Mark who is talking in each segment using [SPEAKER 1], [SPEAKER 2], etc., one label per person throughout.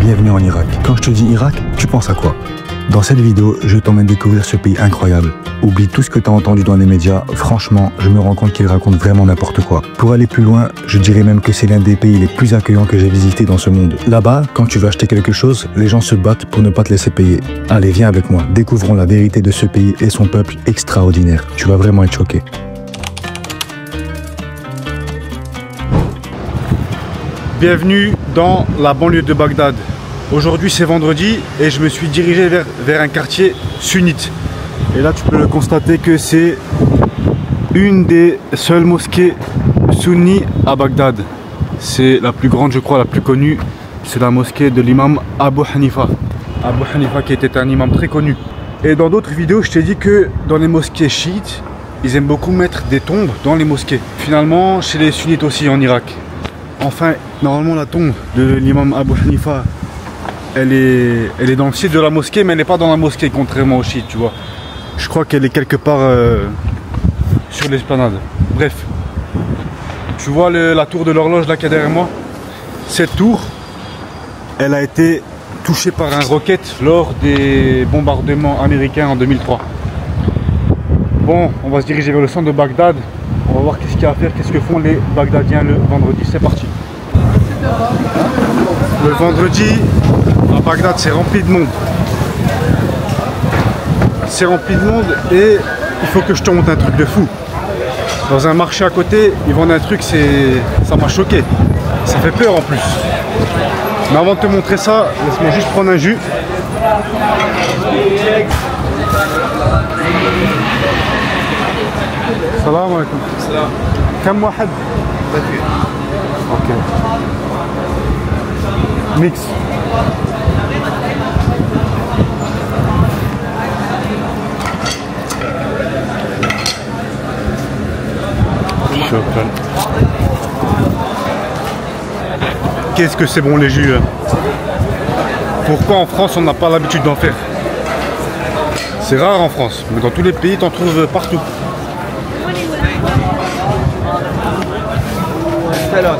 [SPEAKER 1] bienvenue en Irak. Quand je te dis Irak, tu penses à quoi? Dans cette vidéo, je t'emmène découvrir ce pays incroyable. Oublie tout ce que tu as entendu dans les médias, franchement, je me rends compte qu'ils racontent vraiment n'importe quoi. Pour aller plus loin, je dirais même que c'est l'un des pays les plus accueillants que j'ai visité dans ce monde. Là-bas, quand tu veux acheter quelque chose, les gens se battent pour ne pas te laisser payer. Allez, viens avec moi, découvrons la vérité de ce pays et son peuple extraordinaire. Tu vas vraiment être choqué.
[SPEAKER 2] Bienvenue dans la banlieue de Bagdad. Aujourd'hui c'est vendredi et je me suis dirigé vers un quartier sunnite. Et là tu peux le constater que c'est une des seules mosquées sunnies à Bagdad. C'est la plus grande, je crois, la plus connue. C'est la mosquée de l'imam Abu Hanifa. Abu Hanifa qui était un imam très connu. Et dans d'autres vidéos je t'ai dit que dans les mosquées chiites, ils aiment beaucoup mettre des tombes dans les mosquées. Finalement chez les sunnites aussi en Irak. Enfin, normalement la tombe de l'imam Abu Hanifa, elle est dans le site de la mosquée, mais elle n'est pas dans la mosquée, contrairement aux chiites, tu vois. Je crois qu'elle est quelque part sur l'esplanade. Bref, tu vois la tour de l'horloge là qui est derrière moi. Cette tour, elle a été touchée par un roquette lors des bombardements américains en 2003. Bon, on va se diriger vers le centre de Bagdad. On va voir qu'est-ce qu'il y a à faire, qu'est-ce que font les Bagdadiens le vendredi. C'est parti. Le vendredi, à Bagdad, c'est rempli de monde. C'est rempli de monde et il faut que je te montre un truc de fou. Dans un marché à côté, ils vendent un truc, ça m'a choqué. Ça fait peur en plus. Mais avant de te montrer ça, laisse-moi juste prendre un jus. Salam alaikum. Salam. Kam wahad? Ok. Mix. Shukran. Qu'est-ce que c'est bon les jus? Pourquoi en France on n'a pas l'habitude d'en faire? C'est rare en France, mais dans tous les pays t'en trouves partout.
[SPEAKER 3] Yeah,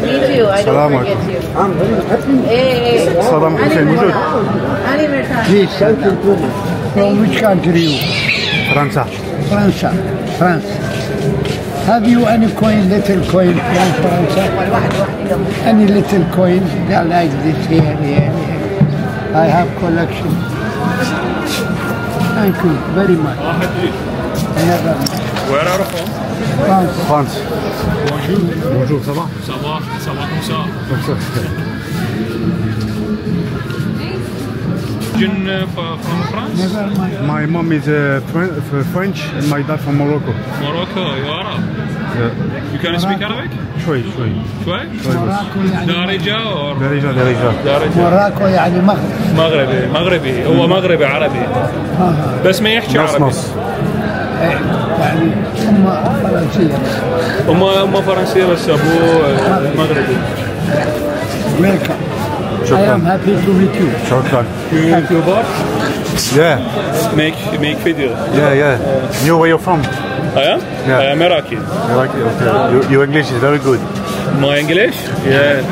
[SPEAKER 3] me too. I don't forget you. Hey,
[SPEAKER 2] Salam Hussein.
[SPEAKER 4] Please, from which country?
[SPEAKER 2] France.
[SPEAKER 4] France. Have you any coin, little coin from France? Any little coin? They like this here. I have collection. Thank you very much. Never.
[SPEAKER 5] Where are you from?
[SPEAKER 4] France.
[SPEAKER 2] France.
[SPEAKER 5] Bonjour.
[SPEAKER 2] Bonjour, ça va?
[SPEAKER 5] Ça va comme ça.
[SPEAKER 2] Comme ça.
[SPEAKER 5] From France?
[SPEAKER 4] Never mind.
[SPEAKER 2] My mom is French and my dad from Morocco.
[SPEAKER 5] Morocco, you Arab?
[SPEAKER 2] Yeah.
[SPEAKER 5] You can speak Arabic?
[SPEAKER 2] شوي.
[SPEAKER 5] شوي؟
[SPEAKER 4] Morocco يعني
[SPEAKER 5] دارجة or
[SPEAKER 2] درجة.
[SPEAKER 5] دارجة
[SPEAKER 4] Morocco يعني مغرب.
[SPEAKER 5] مغربي هو مغربي عربي بس ما يحكي عربي
[SPEAKER 4] يعني هم فرنسية.
[SPEAKER 5] هم فرنسية بس أبوه مغربي.
[SPEAKER 4] Welcome. I
[SPEAKER 2] شكرا.
[SPEAKER 4] am happy to meet you.
[SPEAKER 2] شكرا.
[SPEAKER 5] YouTuber
[SPEAKER 2] Yeah.
[SPEAKER 5] make video.
[SPEAKER 2] Yeah. You where you from?
[SPEAKER 5] I am?
[SPEAKER 2] Yeah.
[SPEAKER 5] I am Iraqi.
[SPEAKER 2] Iraqi. Okay. Your English is very good.
[SPEAKER 5] My English? Yeah.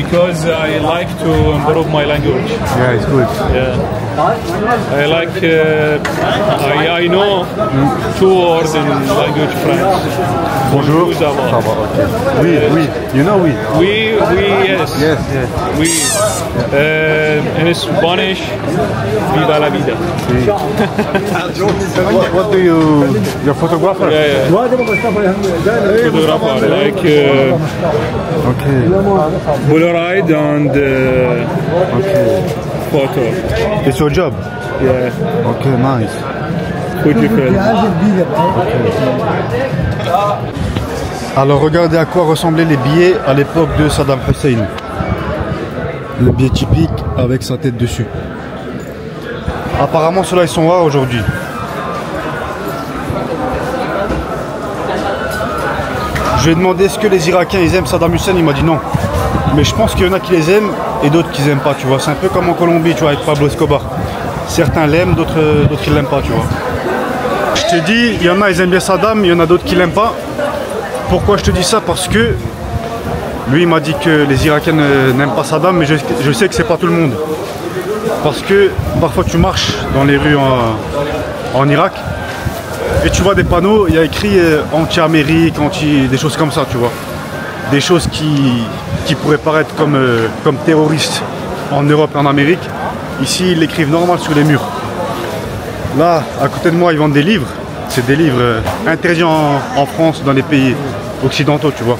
[SPEAKER 5] Because I like to improve my language.
[SPEAKER 2] Yeah, it's good.
[SPEAKER 5] Yeah. I like. I know two words in language French.
[SPEAKER 2] Bonjour.
[SPEAKER 5] Ça va.
[SPEAKER 2] Ça va, ok. Oui. You know oui.
[SPEAKER 5] Yes.
[SPEAKER 2] Yes.
[SPEAKER 5] We. In Spanish, viva la vida.
[SPEAKER 2] What do you're a photographer?
[SPEAKER 5] Yeah. Photographer, like
[SPEAKER 2] Okay.
[SPEAKER 5] Polaroid and photo.
[SPEAKER 2] It's your job?
[SPEAKER 5] Yeah.
[SPEAKER 2] Okay, nice.
[SPEAKER 5] Beautiful.
[SPEAKER 2] Alors regardez à quoi ressemblaient les billets à l'époque de Saddam Hussein. Le billet typique avec sa tête dessus. Apparemment ceux-là ils sont rares aujourd'hui. Je lui ai demandé est-ce que les Irakiens ils aiment Saddam Hussein, il m'a dit non. Mais je pense qu'il y en a qui les aiment et d'autres qui n'aiment pas, tu vois. C'est un peu comme en Colombie, tu vois, avec Pablo Escobar. Certains l'aiment, d'autres ils l'aiment pas, tu vois. Je te dis, il y en a, ils aiment bien Saddam, il y en a d'autres qui l'aiment pas. Pourquoi je te dis ça? Parce que lui, il m'a dit que les Irakiens n'aiment pas Saddam, mais je sais que c'est pas tout le monde. Parce que parfois tu marches dans les rues en Irak et tu vois des panneaux, il y a écrit anti-Amérique, des choses comme ça, tu vois. Des choses qui pourraient paraître comme terroristes en Europe et en Amérique. Ici, ils l'écrivent normal sur les murs. Là, à côté de moi, ils vendent des livres. C'est des livres interdits en France, dans les pays occidentaux, tu vois.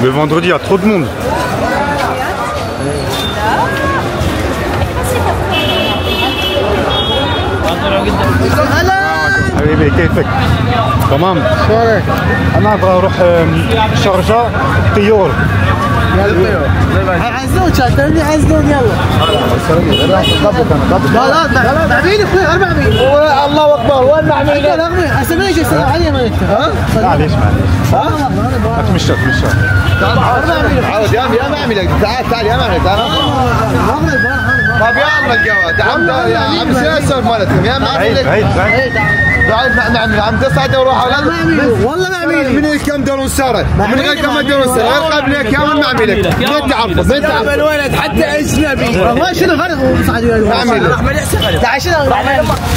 [SPEAKER 2] Le vendredi, il y a trop de monde. حبيبي كيفك؟ تمام؟ شلونك؟ أنا أبغى أروح شارجة طيور.
[SPEAKER 6] عزلون شاتني عزلون يلا. لا معميل اخوي 400. الله اكبر وين معميل؟ هسه ما يجي يسلم علي ما يكتب ها؟
[SPEAKER 2] معليش اتمشى
[SPEAKER 6] عود يا معميل تعال يا معميل تعال. طيب يلا القهوه يا عم سياسر مالتكم يا معميل. بعيد عم تصعد وروح والله معميل من كم دور ساره من غير كم دور ساره غير قبلك يا من معميلك ما تعرفه ما تعرف الولد حتى اجنبي والله شنو الفرق وصعد معميل تعال شنو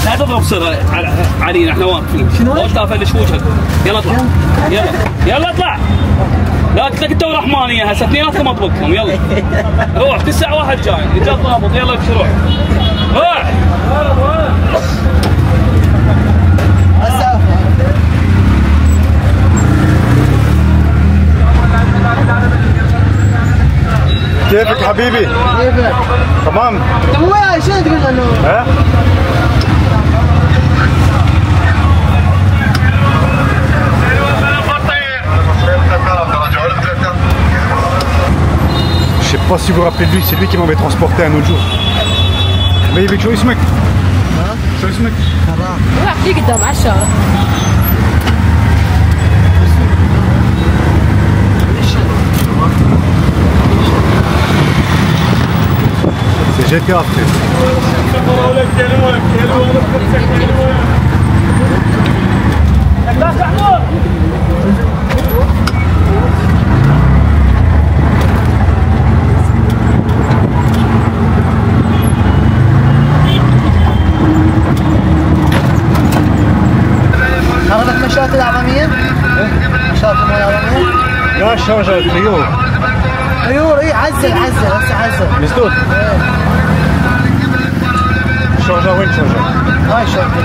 [SPEAKER 7] لا تضرب سر علينا احنا واقفين شنو لا فلش وجهك يلا اطلع يلا اطلع لا قلت لك انت ورحمانيه هسه اثنيناتكم اطبقكم يلا روح 9 واحد جاي رجال ضابط يلا ابشر روح
[SPEAKER 2] كيفك حبيبي؟
[SPEAKER 6] كيفك؟
[SPEAKER 2] تمام؟
[SPEAKER 6] تمام شنو تقول انه؟
[SPEAKER 2] ها؟ Je sais pas si vous vous rappelez de lui, c'est lui qui m'avait transporté un autre jour. حبيبي شو اسمك؟ شو اسمك؟
[SPEAKER 3] روح في قدام على الشارع.
[SPEAKER 2] C'est GTA frère.
[SPEAKER 6] حضرتك مشاة الأعظمية؟ مشاة الأعظمية؟
[SPEAKER 2] لا شارجة طيور.
[SPEAKER 6] طيور اي عزل هسه عزل.
[SPEAKER 2] مسدود. شارجة وين شارجة؟
[SPEAKER 6] هاي شرطة.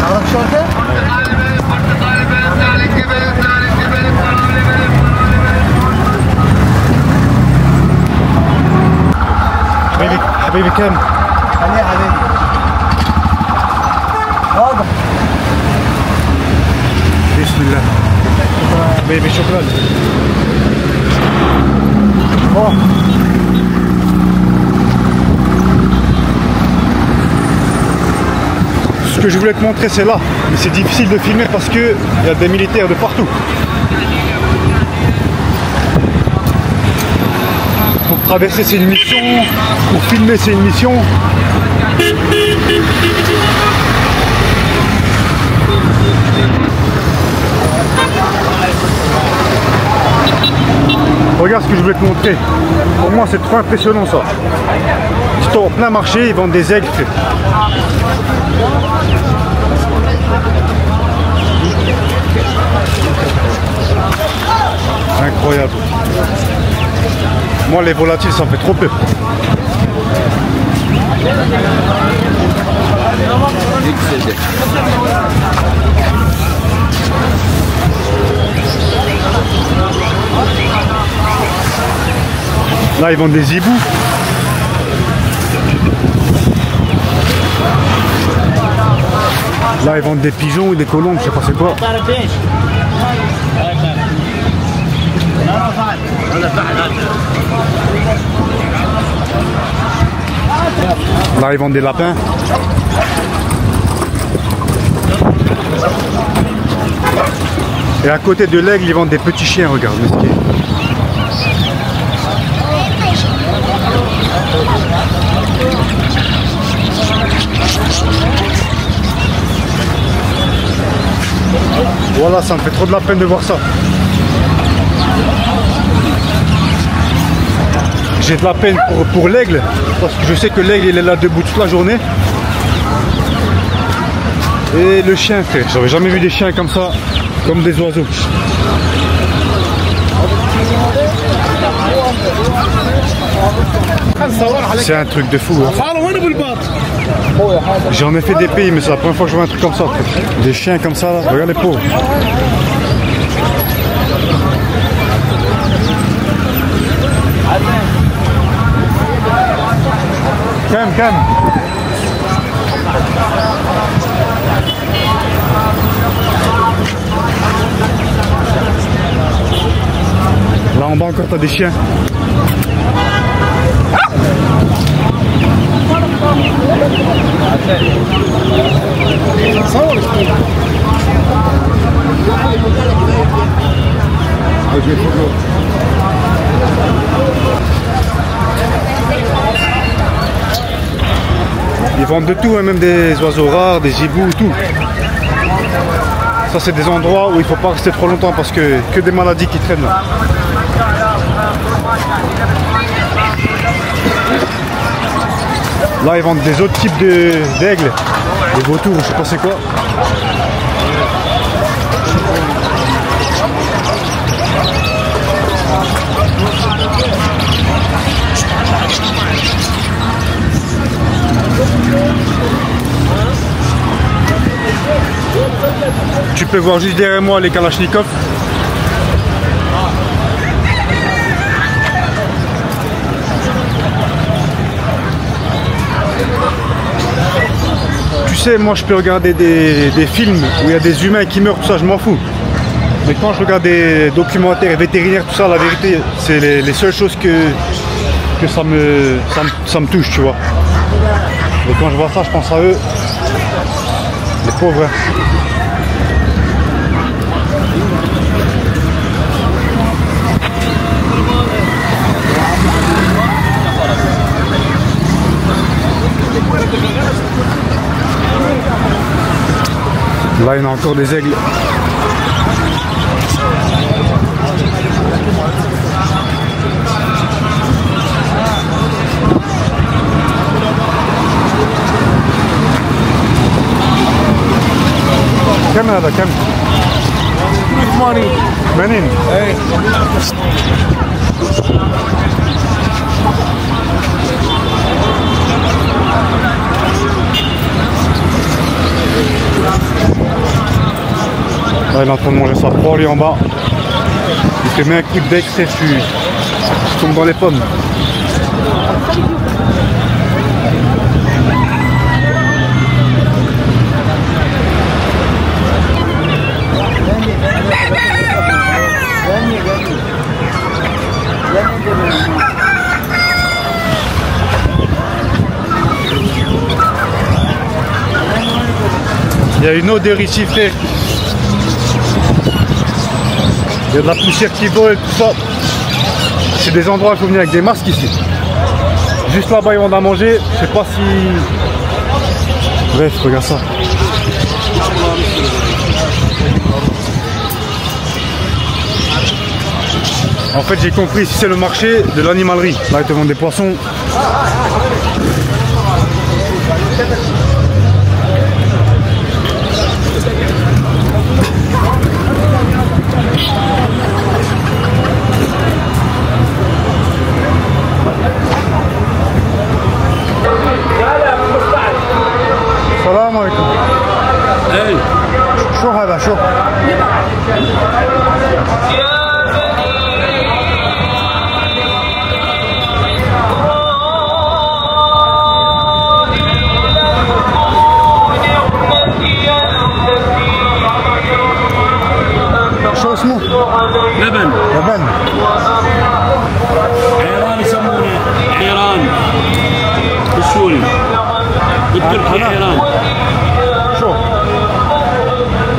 [SPEAKER 6] حضرتك شرطة؟
[SPEAKER 2] حبيبي كم؟
[SPEAKER 6] خليه حبيبي. واضح.
[SPEAKER 2] بسم الله. حبيبي شكرا. Ce que je voulais te montrer c'est là, mais c'est difficile de filmer parce que il y a des militaires de partout. Pour traverser c'est une mission, pour filmer c'est une mission. Regarde ce que je voulais te montrer. Pour moi c'est trop impressionnant ça. Ils sont en plein marché, ils vendent des aigles. Incroyable. Moi les volatiles ça me fait trop peur. Là ils vendent des hiboux. Là ils vendent des pigeons ou des colombes, je sais pas c'est quoi. Là ils vendent des lapins. Et à côté de l'aigle ils vendent des petits chiens, regarde, mesquin. Voilà, ça me fait trop de la peine de voir ça. J'ai de la peine pour l'aigle, parce que je sais que l'aigle il est là debout toute la journée. Et le chien, frère, j'avais jamais vu des chiens comme ça, comme des oiseaux. C'est un truc de fou. Hein. J'en ai fait des pays, mais c'est la première fois que je vois un truc comme ça. Des chiens comme ça, là. Regarde les pauvres. Calme. Là en bas encore t'as des chiens. Ils vendent de tout, hein, même des oiseaux rares, des hiboux, tout. Ça c'est des endroits où il ne faut pas rester trop longtemps parce que des maladies qui traînent là. Là ils vendent des autres types d'aigles, des vautours, je sais pas c'est quoi. Tu peux voir juste derrière moi les Kalachnikov. Tu sais, moi je peux regarder des films où il y a des humains qui meurent, tout ça, je m'en fous. Mais quand je regarde des documentaires vétérinaires, tout ça, la vérité, c'est les seules choses que ça me touche, tu vois. Et quand je vois ça, je pense à eux. Les pauvres. Là, il y en a encore des aigles. كم هذا كم؟ 80 اي Là, il est en train de manger sa proie, lui en bas. Il te met un coup de bec, tu tombes dans les pommes. Il y a une odeur ici, frère. Il y a de la poussière qui vole, tout ça. C'est des endroits où il faut venir avec des masques ici. Juste là-bas, ils vont à manger. Je sais pas si... Bref, regarde ça. En fait, j'ai compris, ici c'est le marché de l'animalerie. Là, ils te vendent des poissons. السلام عليكم. اي شو هذا شو؟ شو اسمه؟ لبن. لبن.
[SPEAKER 7] عيران يسمونه عيران بالسوري. بالتركي عيران.
[SPEAKER 2] شو؟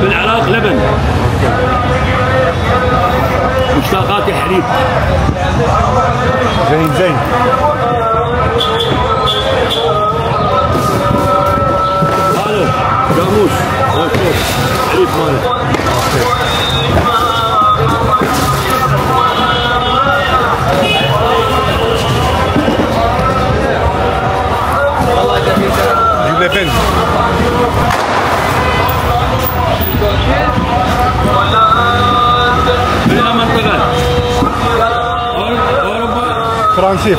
[SPEAKER 7] بالعراق لبن. مشتقات حليب.
[SPEAKER 2] زين زين.
[SPEAKER 7] هذا قاموس. حليب ماله.
[SPEAKER 2] la peine. Français.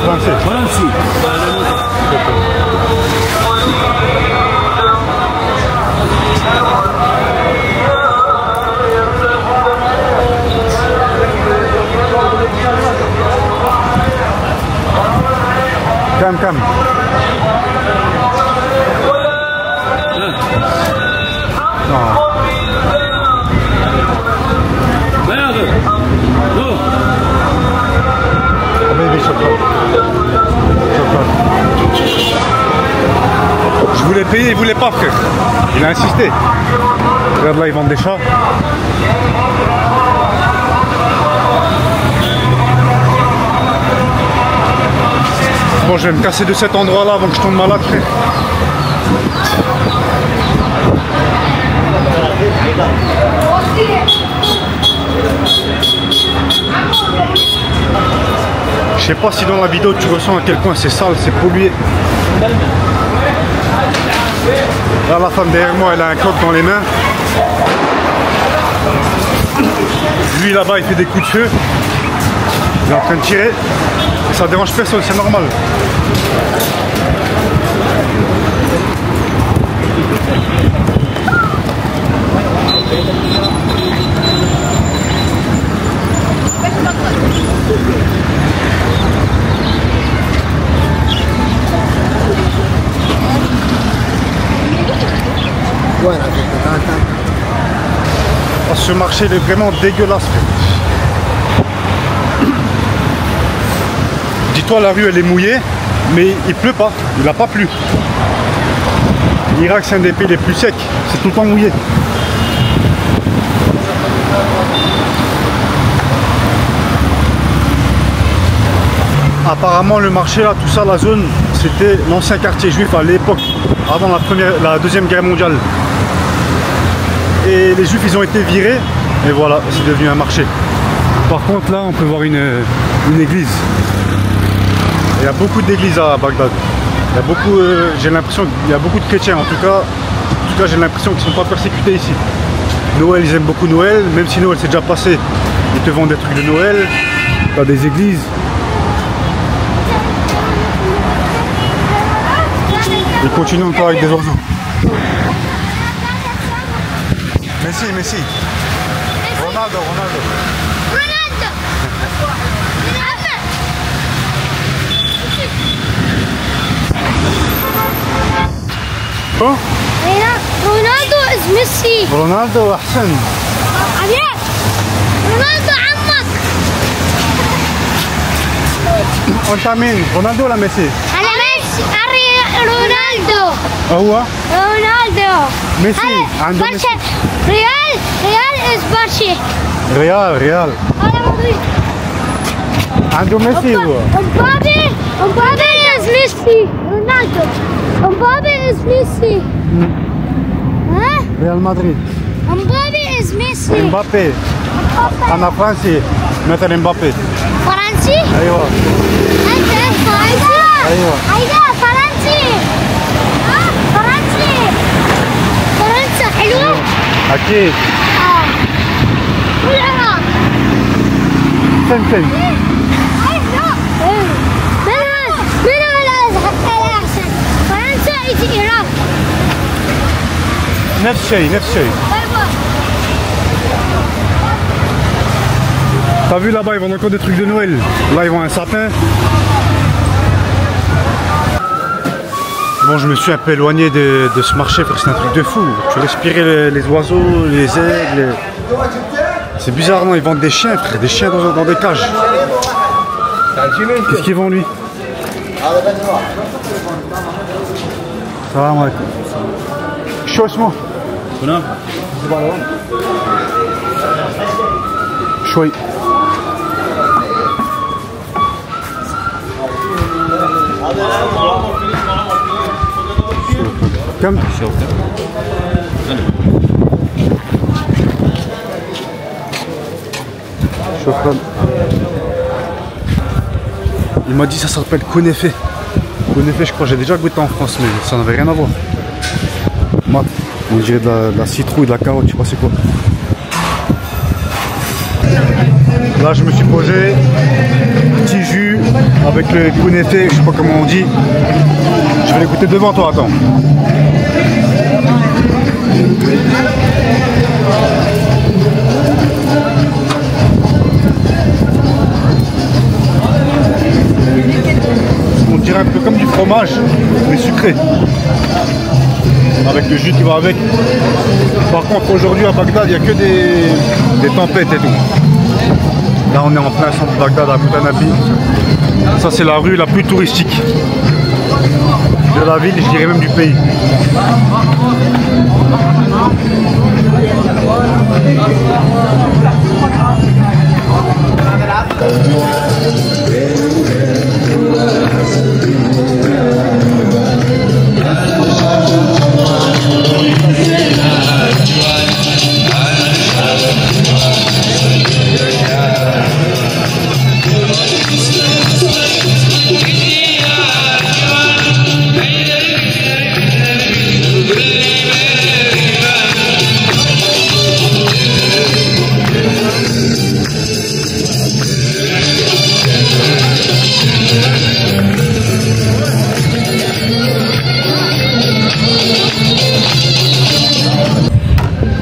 [SPEAKER 2] Calme. Je voulais payer, il voulait pas, frère. Il a insisté. Regarde là, ils vendent des chats. Bon, je vais me casser de cet endroit-là avant que je tombe malade, frère. Je sais pas si dans la vidéo tu ressens à quel point c'est sale, c'est pollué. Là, la femme derrière moi, elle a un coq dans les mains. Lui là-bas, il fait des coups de feu. Il est en train de tirer. Ça dérange personne, c'est normal. Oh, ce marché il est vraiment dégueulasse. Dis-toi, la rue elle est mouillée, mais il pleut pas, il n'a pas plu. L'Irak c'est un des pays les plus secs, c'est tout le temps mouillé. Apparemment le marché là, tout ça, la zone, c'était l'ancien quartier juif à l'époque, avant la deuxième guerre mondiale. Et les juifs ils ont été virés, et voilà, c'est devenu un marché. Par contre là on peut voir une église. Il y a beaucoup d'églises à Bagdad. Il y a beaucoup, j'ai l'impression qu'il y a beaucoup de chrétiens. En tout cas j'ai l'impression qu'ils ne sont pas persécutés ici. Noël, ils aiment beaucoup Noël, même si Noël c'est déjà passé. Ils te vendent des trucs de Noël, dans des églises. Ils continuent encore avec des oiseaux. Messi. Ronaldo. Oh?
[SPEAKER 3] رونالدو is Messi.
[SPEAKER 2] رونالدو أحسن.
[SPEAKER 3] عبيد رونالدو عمك.
[SPEAKER 2] وأنت مين؟ رونالدو ولا ميسي؟
[SPEAKER 3] أنا ميسي. رونالدو.
[SPEAKER 2] هو؟
[SPEAKER 3] رونالدو.
[SPEAKER 2] ميسي عنده ميسي.
[SPEAKER 3] ريال is برشا.
[SPEAKER 2] ريال. عنده ميسي هو.
[SPEAKER 3] مبابي is Messi. رونالدو. مبابي is Messi. ها؟
[SPEAKER 2] ريال مدريد.
[SPEAKER 3] مبابي is Messi.
[SPEAKER 2] مبابي. أنا فرنسي مثل مبابي.
[SPEAKER 3] فرنسي؟
[SPEAKER 2] أيوه.
[SPEAKER 3] أنت فرنسي؟
[SPEAKER 2] أيوه.
[SPEAKER 3] فرنسي. فرنسي. فرنسا حلوة؟
[SPEAKER 2] أكيد.
[SPEAKER 3] والعراق.
[SPEAKER 2] فين؟
[SPEAKER 3] من الأحسن؟ فرنسا is العراق.
[SPEAKER 2] نفس الشيء. T'as vu là-bas, ils vendent encore des trucs de Noël. Là, ils vendent un sapin. Bon, je me suis un peu éloigné de ce marché parce que c'est un truc de fou. Tu respirais les oiseaux, les aigles. C'est bizarre, non? Ils vendent des chiens, frère, des chiens dans des cages. Qu'est-ce qu'ils vendent, lui? Salam alaikum. شو اسمه؟ هنا؟ شوي. كم؟ شكرا. Il m'a dit ça s'appelle Konefé. Konefé, je crois, j'ai déjà goûté en France, mais ça n'avait rien à voir. Mat, on dirait de la citrouille, de la carotte, je sais pas c'est quoi. Là je me suis posé, petit jus avec le kunefé, je sais pas comment on dit. Je vais l'écouter devant toi, attends. On dirait un peu comme du fromage, mais sucré. Avec le jus qui va avec. Par contre aujourd'hui à Bagdad il n'y a que des tempêtes et tout. Là on est en plein centre de Bagdad à Mutanabi. Ça c'est la rue la plus touristique de la ville, je dirais même du pays.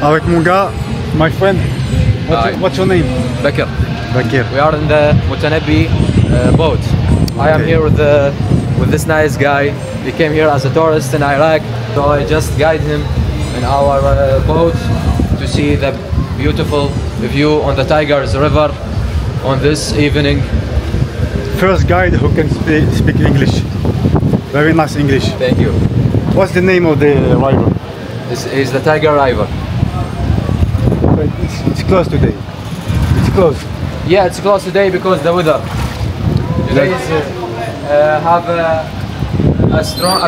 [SPEAKER 2] Avec mon gars, my friend, what's your name?
[SPEAKER 8] Bakr.
[SPEAKER 2] Bakr.
[SPEAKER 8] We are in the Mutanabi boat. I am here with this nice guy. He came here as a tourist in Iraq, so I just guide him in our boat to see the beautiful view on the Tigris River on this evening.
[SPEAKER 2] First guide who can speak English. Very nice English.
[SPEAKER 8] Thank you.
[SPEAKER 2] What's the name of the river?
[SPEAKER 8] This is the Tiger River.
[SPEAKER 2] It's closed today. It's closed.
[SPEAKER 8] Yeah, it's closed today because the weather. Today is, have a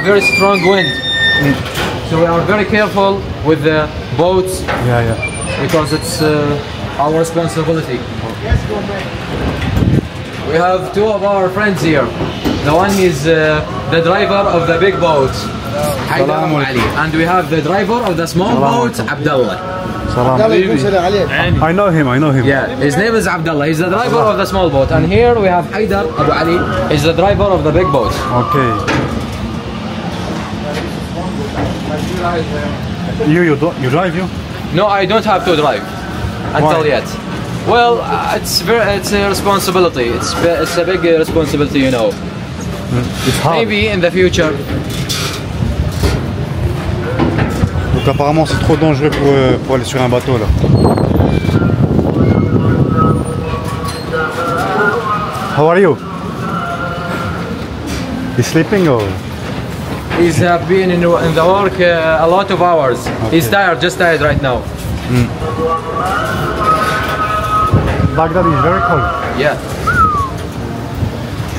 [SPEAKER 8] very strong wind. So we are very careful with the boats.
[SPEAKER 2] Yeah.
[SPEAKER 8] Because it's our responsibility. We have two of our friends here. The one is the driver of the big boat, Haidar Abu Ali, and we have the driver of the small boat, Abdullah.
[SPEAKER 2] I know him.
[SPEAKER 8] Yeah, his name is Abdullah. He's the driver of the small boat, and here we have Haidar Abu Ali. He's the driver of the big boat.
[SPEAKER 2] Okay. You drive you?
[SPEAKER 8] No, I don't have to drive until yet. Well, it's a responsibility. It's a big responsibility, you know.
[SPEAKER 2] It's hard.
[SPEAKER 8] Maybe in the future.
[SPEAKER 2] Donc apparemment c'est trop dangereux pour aller sur un bateau là. How are you? He's sleeping or?
[SPEAKER 8] He's been in the work a lot of hours. Okay. He's tired, just tired right now.
[SPEAKER 2] Bagdad is very cold.
[SPEAKER 8] Yeah.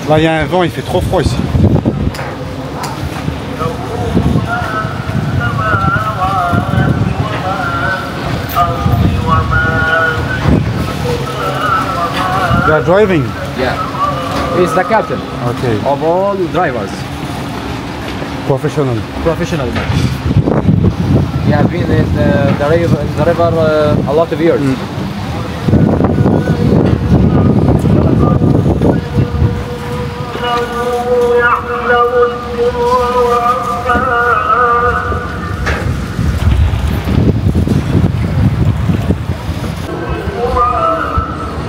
[SPEAKER 2] Là il y a un vent, il fait trop froid ici. You are driving?
[SPEAKER 8] Yeah. He's the captain.
[SPEAKER 2] Okay.
[SPEAKER 8] Of all drivers.
[SPEAKER 2] Professional.
[SPEAKER 8] He has been in the river a lot of years.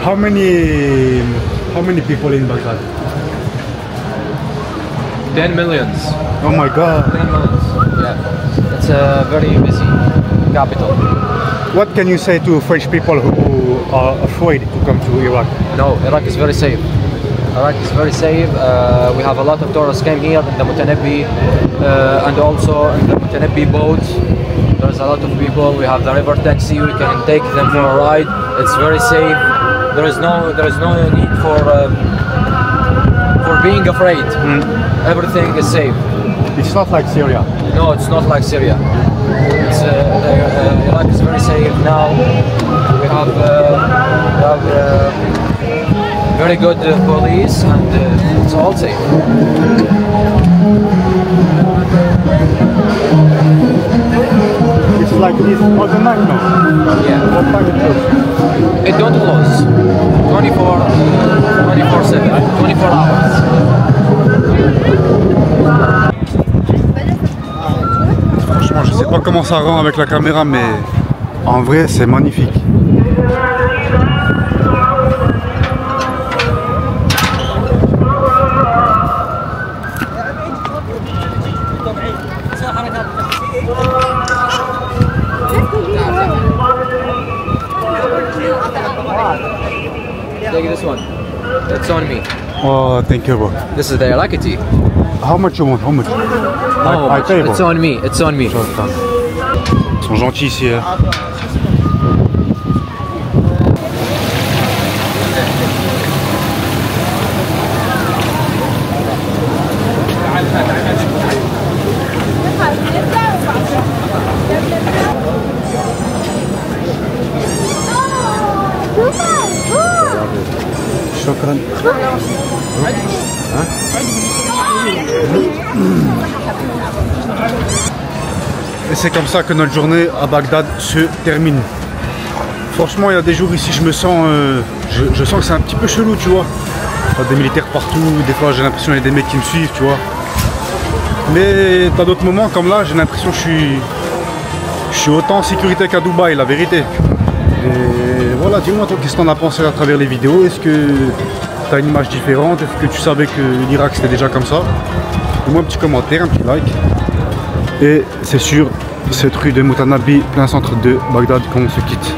[SPEAKER 2] How many people in Baghdad?
[SPEAKER 8] 10 millions.
[SPEAKER 2] Oh my God.
[SPEAKER 8] 10 millions. Yeah. It's a very busy capital.
[SPEAKER 2] What can you say to French people who are afraid to come to Iraq?
[SPEAKER 8] No, Iraq is very safe. Iraq is very safe. We have a lot of tourists came here in the Mutanabi and also in the Mutanabi boat. There's a lot of people. We have the river taxi. We can take them for a ride. It's very safe. There is no need for being afraid. Everything is safe.
[SPEAKER 2] It's not like Syria.
[SPEAKER 8] No, it's not like Syria. It's Iraq is very safe now. We have very good police, and it's all safe.
[SPEAKER 2] It's all the night now.
[SPEAKER 8] Yeah.
[SPEAKER 2] What time it closes?
[SPEAKER 8] It don't close. 24/7. 24 hours.
[SPEAKER 2] Franchement, je sais pas comment ça rend avec la caméra, mais en vrai, c'est magnifique.
[SPEAKER 8] Take this one. It's on me.
[SPEAKER 2] Oh, thank you, bro.
[SPEAKER 8] This is the Iraqi.
[SPEAKER 2] How much you want? How much? I pay, bro.
[SPEAKER 8] It's on me. It's on me.
[SPEAKER 2] Ils sont gentils ici. Hein. شكرا. Et c'est comme ça que notre journée à Bagdad se termine. Franchement, il y a des jours ici, je me sens, je sens que c'est un petit peu chelou, tu vois. Il y a des militaires partout, des fois j'ai l'impression qu'il y a des mecs qui me suivent, tu vois. Mais dans d'autres moments, comme là, j'ai l'impression que je suis autant en sécurité qu'à Dubaï, la vérité. Et voilà, dis-moi toi, qu'est-ce que tu en as pensé à travers les vidéos? Est-ce que tu as une image différente? Est-ce que tu savais que l'Irak c'était déjà comme ça? Dis-moi un petit commentaire, un petit like. Et c'est sur cette rue de Moutanabi, plein centre de Bagdad, qu'on se quitte.